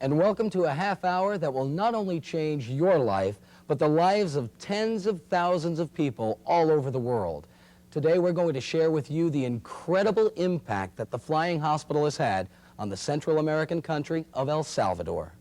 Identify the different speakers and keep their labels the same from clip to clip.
Speaker 1: and welcome to a half hour that will not only change your life, but the lives of tens of thousands of people all over the world. Today we're going to share with you the incredible impact that the Flying Hospital has had on the Central American country of El Salvador.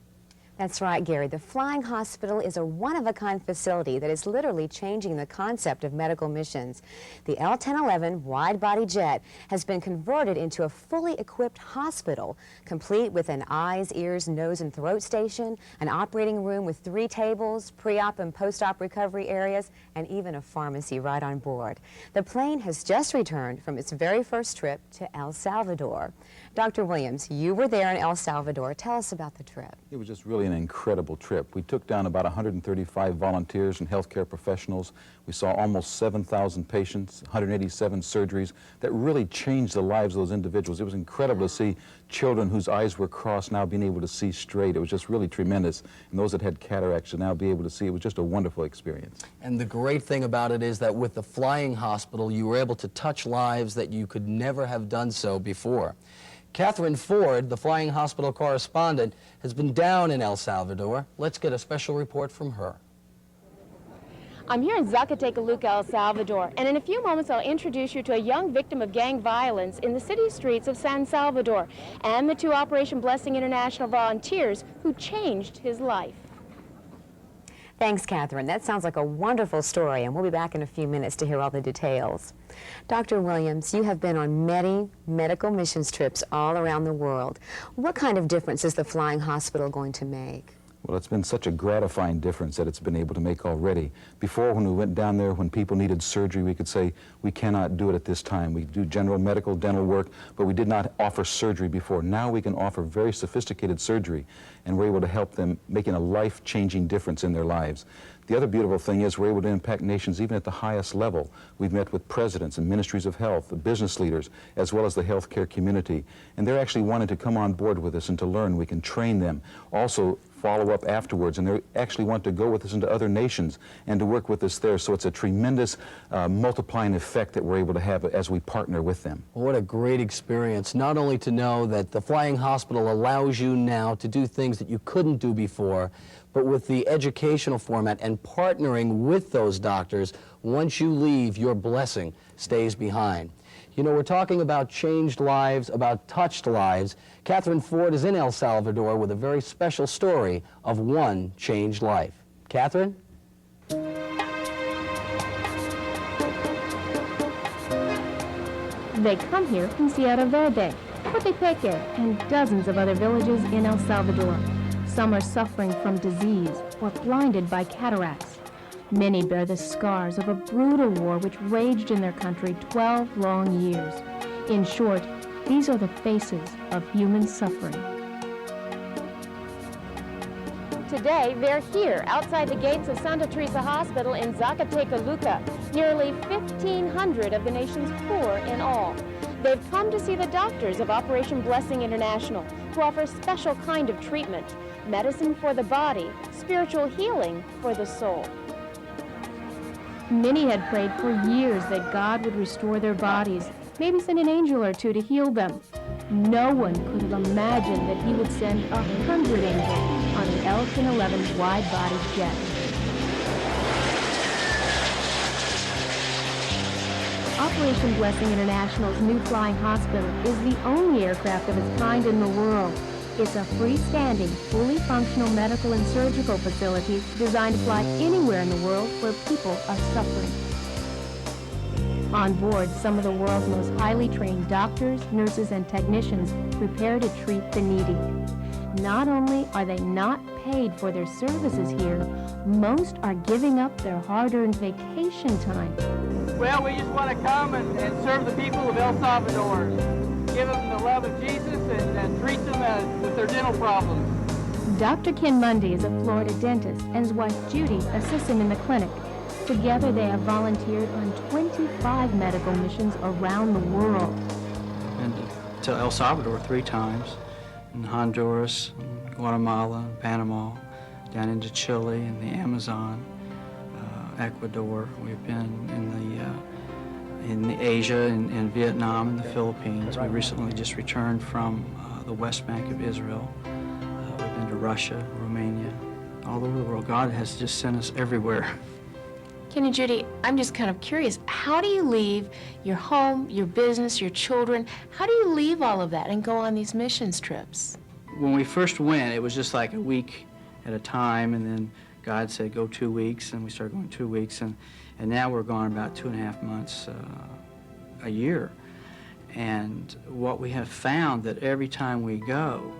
Speaker 2: That's right, Gary. The Flying Hospital is a one-of-a-kind facility that is literally changing the concept of medical missions. The L-1011 wide-body jet has been converted into a fully equipped hospital, complete with an eyes, ears, nose, and throat station, an operating room with 3 tables, pre-op and post-op recovery areas, and even a pharmacy right on board. The plane has just returned from its very first trip to El Salvador. Dr. Williams, you were there in El Salvador. Tell us about the trip.
Speaker 3: It was just really an incredible trip. We took down about 135 volunteers and healthcare professionals. We saw almost 7,000 patients, 187 surgeries that really changed the lives of those individuals. It was incredible to see children whose eyes were crossed now being able to see straight. It was just really tremendous. And those that had cataracts to now be able to see. It was just a wonderful experience.
Speaker 1: And the great thing about it is that with the Flying Hospital, you were able to touch lives that you could never have done so before. Catherine Ford, the Flying Hospital correspondent, has been down in El Salvador. Let's get a special report from her.
Speaker 4: I'm here in Zacatecoluca, El Salvador, and in a few moments I'll introduce you to a young victim of gang violence in the city streets of San Salvador and the 2 Operation Blessing International volunteers who changed his life.
Speaker 2: Thanks, Catherine. That sounds like a wonderful story, and we'll be back in a few minutes to hear all the details. Dr. Williams, you have been on many medical missions trips all around the world. What kind of difference is the Flying Hospital going to make?
Speaker 3: Well, it's been such a gratifying difference that it's been able to make already. Before, when we went down there, when people needed surgery, we could say, we cannot do it at this time. We do general medical, dental work, but we did not offer surgery before. Now we can offer very sophisticated surgery, and we're able to help them, making a life-changing difference in their lives. The other beautiful thing is we're able to impact nations even at the highest level. We've met with presidents and ministries of health, the business leaders, as well as the healthcare community. And they're actually wanting to come on board with us and to learn. We can train them. Also, follow up afterwards, and they actually want to go with us into other nations and to work with us there. So it's a tremendous multiplying effect that we're able to have as we partner with them.
Speaker 1: What a great experience, not only to know that the Flying Hospital allows you now to do things that you couldn't do before, but with the educational format and partnering with those doctors, once you leave, your blessing stays behind. You know, we're talking about changed lives, about touched lives. Catherine Ford is in El Salvador with a very special story of one changed life. Catherine?
Speaker 4: They come here from Sierra Verde, Cotepeque, and dozens of other villages in El Salvador. Some are suffering from disease or blinded by cataracts. Many bear the scars of a brutal war which raged in their country 12 long years. In short, these are the faces of human suffering. Today, they're here outside the gates of Santa Teresa Hospital in Zacatecoluca, nearly 1,500 of the nation's poor in all. They've come to see the doctors of Operation Blessing International, who offer a special kind of treatment, medicine for the body, spiritual healing for the soul. Many had prayed for years that God would restore their bodies, maybe send an angel or 2 to heal them. No one could have imagined that he would send 100 angels on an L-1011 wide-body jet. Operation Blessing International's new Flying Hospital is the only aircraft of its kind in the world. It's a freestanding, fully functional medical and surgical facility designed to fly anywhere in the world where people are suffering. On board, some of the world's most highly trained doctors, nurses, and technicians prepare to treat the needy. Not only are they not paid for their services here, most are giving up their hard-earned vacation time.
Speaker 5: Well, we just want to come and serve the people of El Salvador. Give them the love of Jesus and treat them with their dental problems.
Speaker 4: Dr. Ken Mundy is a Florida dentist, and his wife Judy assists him in the clinic. Together, they have volunteered on 25 medical missions around the world.
Speaker 6: Been to El Salvador 3 times, in Honduras, Guatemala, Panama, down into Chile and the Amazon, Ecuador. We've been in Asia, in Vietnam, and the Philippines. We recently just returned from the West Bank of Israel. We've been to Russia, Romania, all over the world. God has just sent us everywhere.
Speaker 7: Ken and Judy, I'm just kind of curious, how do you leave your home, your business, your children? How do you leave all of that and go on these missions trips?
Speaker 6: When we first went, it was just like a week at a time, and then God said, go 2 weeks, and we started going 2 weeks, and now we're gone about 2.5 months a year. And what we have found that every time we go,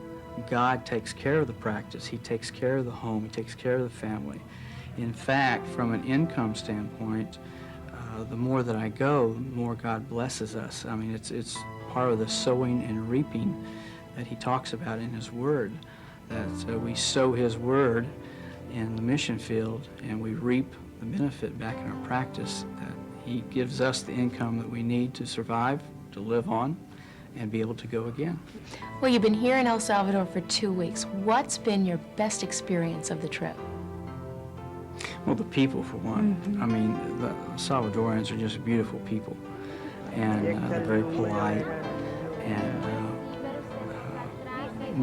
Speaker 6: God takes care of the practice. He takes care of the home. He takes care of the family. In fact, from an income standpoint, the more that I go, the more God blesses us. I mean, it's part of the sowing and reaping that He talks about in His Word, that we sow His Word in the mission field and we reap the benefit back in our practice, that He gives us the income that we need to survive, to live on, and be able to go again.
Speaker 7: Well, you've been here in El Salvador for 2 weeks. What's been your best experience of the trip?
Speaker 6: Well, the people, for one. I mean, the Salvadorans are just beautiful people, and they're very polite, and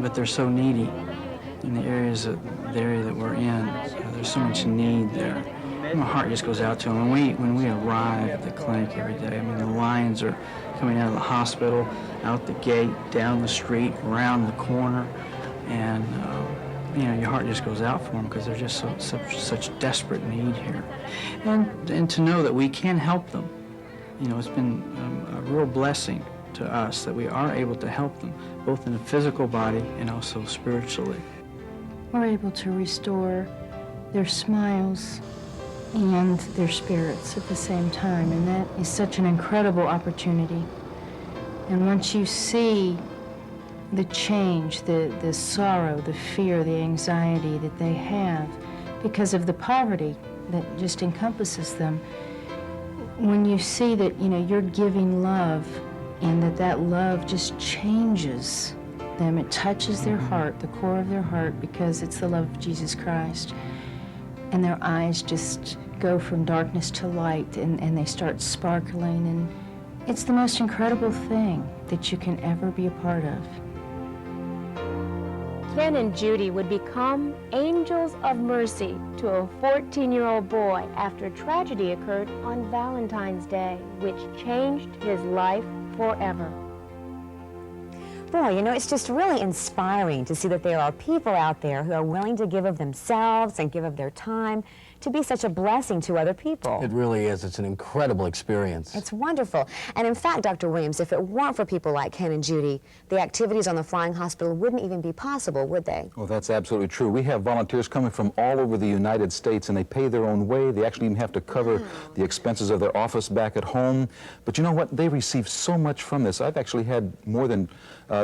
Speaker 6: but they're so needy in the area that we're in. There's so much need there. My heart just goes out to them. When we arrive at the clinic every day, I mean, the lines are coming out of the hospital, out the gate, down the street, around the corner, and you know, your heart just goes out for them because they're just such desperate need here. And to know that we can help them, you know, it's been a real blessing to us that we are able to help them, both in the physical body and also spiritually.
Speaker 8: We're able to restore their smiles and their spirits at the same time, and that is such an incredible opportunity. And once you see the change, the sorrow, the fear, the anxiety that they have because of the poverty that just encompasses them, when you see that, you know, you're giving love and that love just changes them, it touches their heart, the core of their heart, because it's the love of Jesus Christ, and their eyes just go from darkness to light, and they start sparkling, and it's the most incredible thing that you can ever be a part of.
Speaker 4: Ken and Judy would become angels of mercy to a 14-year-old boy after a tragedy occurred on Valentine's Day, which changed his life forever.
Speaker 2: Boy, you know, it's just really inspiring to see that there are people out there who are willing to give of themselves and give of their time to be such a blessing to other people.
Speaker 1: It really is. It's an incredible experience.
Speaker 2: It's wonderful. And in fact, Dr. Williams, if it weren't for people like Ken and Judy, the activities on the Flying Hospital wouldn't even be possible, would they?
Speaker 3: Well, that's absolutely true. We have volunteers coming from all over the United States, and they pay their own way. They actually even have to cover the expenses of their office back at home. But you know what? They receive so much from this. I've actually had more than,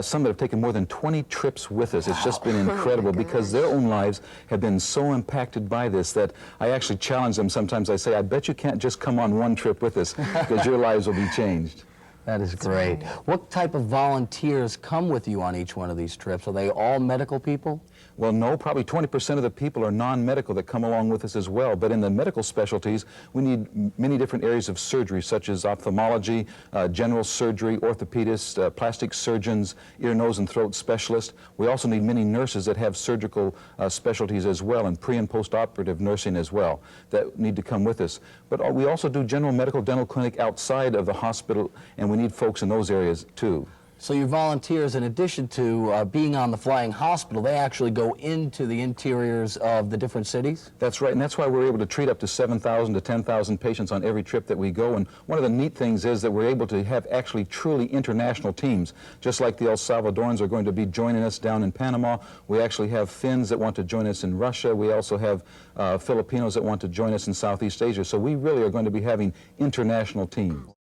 Speaker 3: some that have taken more than 20 trips with us. It's just been incredible because their own lives have been so impacted by this that I actually challenge them. Sometimes I say, I bet you can't just come on one trip with us because your lives will be changed.
Speaker 1: That is great. What type of volunteers come with you on each one of these trips? Are they all medical people?
Speaker 3: Well, no, probably 20% of the people are non-medical that come along with us as well. But in the medical specialties, we need many different areas of surgery, such as ophthalmology, general surgery, orthopedists, plastic surgeons, ear, nose, and throat specialists. We also need many nurses that have surgical specialties as well, and pre- and post-operative nursing as well, that need to come with us. But we also do general medical dental clinic outside of the hospital, and we need folks in those areas too.
Speaker 1: So your volunteers, in addition to being on the Flying Hospital, they actually go into the interiors of the different cities?
Speaker 3: That's right, and that's why we're able to treat up to 7,000 to 10,000 patients on every trip that we go. And one of the neat things is that we're able to have actually truly international teams. Just like the El Salvadorans are going to be joining us down in Panama, we actually have Finns that want to join us in Russia. We also have Filipinos that want to join us in Southeast Asia. So we really are going to be having international teams.